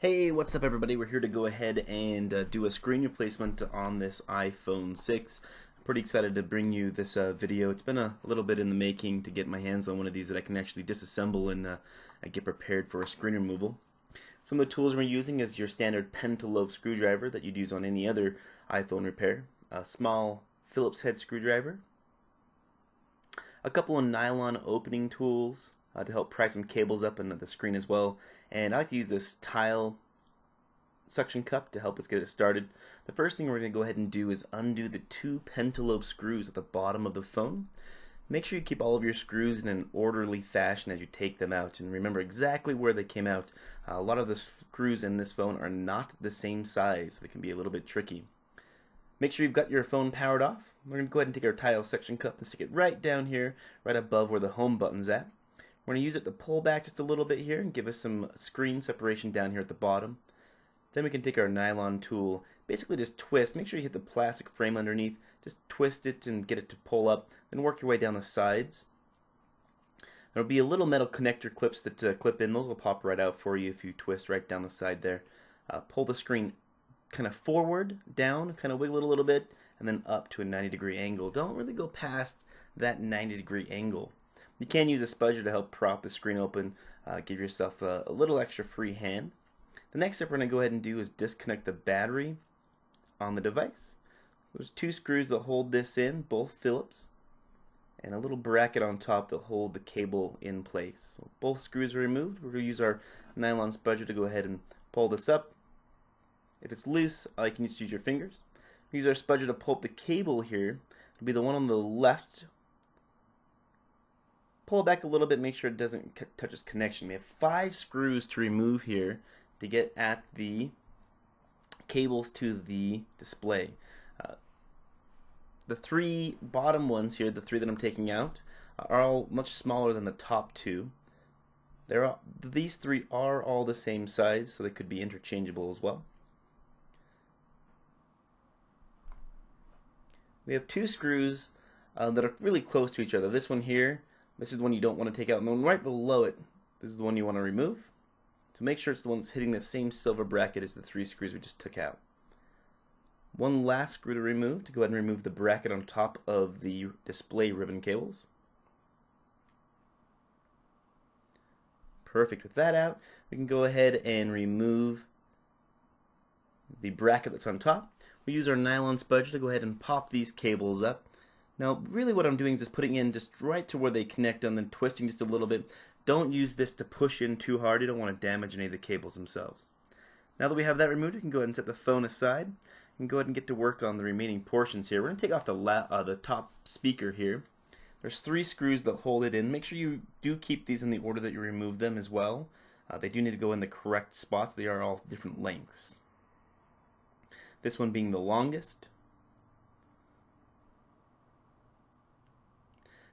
Hey, what's up everybody? We're here to go ahead and do a screen replacement on this iPhone 6. I'm pretty excited to bring you this video. It's been a little bit in the making to get my hands on one of these that I can actually disassemble and get prepared for a screen removal. Some of the tools we're using is your standard pentalobe screwdriver that you'd use on any other iPhone repair, a small Phillips head screwdriver, a couple of nylon opening tools, to help pry some cables up into the screen as well. And I like to use this tile suction cup to help us get it started. The first thing we're going to go ahead and do is undo the two pentalobe screws at the bottom of the phone. Make sure you keep all of your screws in an orderly fashion as you take them out, and remember exactly where they came out. A lot of the screws in this phone are not the same size, so they can be a little bit tricky. Make sure you've got your phone powered off. We're going to go ahead and take our tile suction cup and stick it right down here, right above where the home button's at. We're going to use it to pull back just a little bit here and give us some screen separation down here at the bottom. Then we can take our nylon tool, basically just twist, make sure you hit the plastic frame underneath, just twist it and get it to pull up, then work your way down the sides. There'll be a little metal connector clips that clip in, those will pop right out for you if you twist right down the side there. Pull the screen kind of forward, down, kind of wiggle it a little bit, and then up to a 90-degree angle. Don't really go past that 90-degree angle. You can use a spudger to help prop the screen open, give yourself a little extra free hand. The next step we're going to go ahead and do is disconnect the battery on the device. There's two screws that hold this in, both Phillips, and a little bracket on top that hold the cable in place. So both screws are removed. We're going to use our nylon spudger to go ahead and pull this up. If it's loose, you can just use your fingers. We use our spudger to pull up the cable here. It'll be the one on the left. Pull it back a little bit, make sure it doesn't touch its connection. We have 5 screws to remove here to get at the cables to the display. The 3 bottom ones here, the 3 that I'm taking out, are all much smaller than the top 2. These 3 are all the same size, so they could be interchangeable as well. We have 2 screws that are really close to each other. This one here, this is the one you don't want to take out, and the one right below it, this is the one you want to remove. So make sure it's the one that's hitting the same silver bracket as the 3 screws we just took out. One last screw to remove, to go ahead and remove the bracket on top of the display ribbon cables. Perfect. With that out, we can go ahead and remove the bracket that's on top. We use our nylon spudger to go ahead and pop these cables up. Now, really what I'm doing is just putting in just right to where they connect and then twisting just a little bit. Don't use this to push in too hard. You don't want to damage any of the cables themselves. Now that we have that removed, we can go ahead and set the phone aside and go ahead and get to work on the remaining portions here. We're going to take off the top speaker here. There's 3 screws that hold it in. Make sure you do keep these in the order that you remove them as well. They do need to go in the correct spots. They are all different lengths. This one being the longest.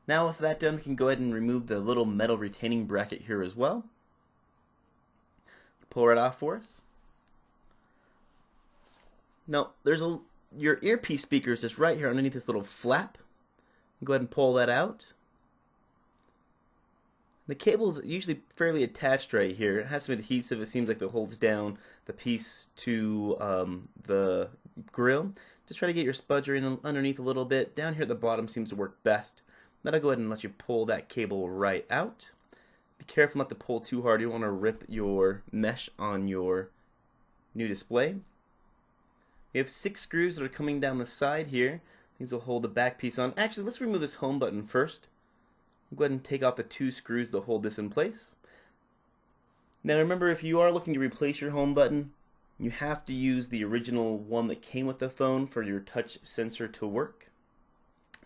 Now with that done, we can go ahead and remove the little metal retaining bracket here as well. Pull it off for us. Now, there's your earpiece speaker is just right here underneath this little flap. Go ahead and pull that out. The cable's usually fairly attached right here. It has some adhesive, it seems like, that holds down the piece to the grill. Just try to get your spudger in underneath a little bit. Down here at the bottom seems to work best. Then I'll go ahead and let you pull that cable right out. Be careful not to pull too hard. You don't want to rip your mesh on your new display. We have 6 screws that are coming down the side here. These will hold the back piece on. Actually, let's remove this home button first. I'll go ahead and take off the 2 screws that hold this in place. Now remember, if you are looking to replace your home button, you have to use the original one that came with the phone for your touch sensor to work.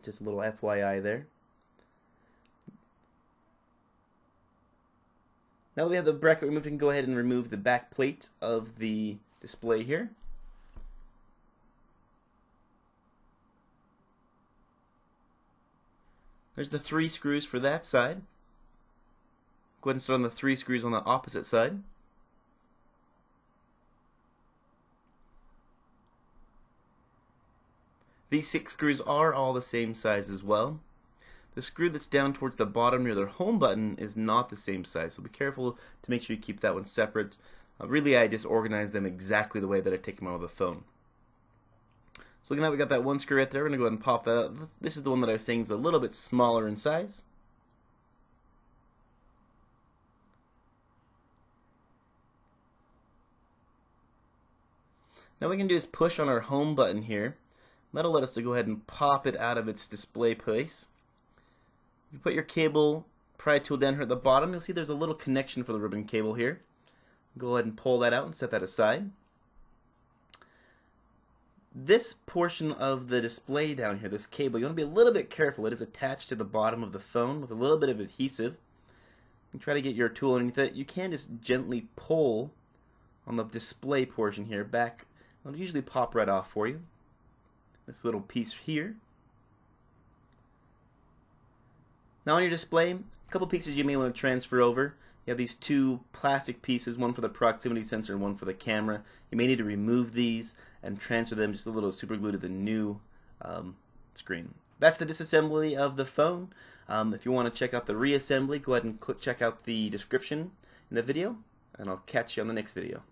Just a little FYI there. Now that we have the bracket removed, we can go ahead and remove the back plate of the display here. There's the 3 screws for that side. Go ahead and start on the 3 screws on the opposite side. These 6 screws are all the same size as well. The screw that's down towards the bottom near their home button is not the same size, so be careful to make sure you keep that one separate. Really, I just organized them exactly the way that I take them out of the phone. So looking at that, we got that one screw right there. We're going to go ahead and pop that out. This is the one that I was saying is a little bit smaller in size. Now what we can do is push on our home button here. That'll let us to go ahead and pop it out of its display place. You put your cable pry tool down here at the bottom. You'll see there's a little connection for the ribbon cable here. Go ahead and pull that out and set that aside. This portion of the display down here, this cable, you want to be a little bit careful. It is attached to the bottom of the phone with a little bit of adhesive. You try to get your tool underneath it. You can just gently pull on the display portion here back. It'll usually pop right off for you. This little piece here. Now on your display, a couple pieces you may want to transfer over. You have these two plastic pieces, one for the proximity sensor and one for the camera. You may need to remove these and transfer them just a little super glue to the new screen. That's the disassembly of the phone. If you want to check out the reassembly, go ahead and check out the description in the video, and I'll catch you on the next video.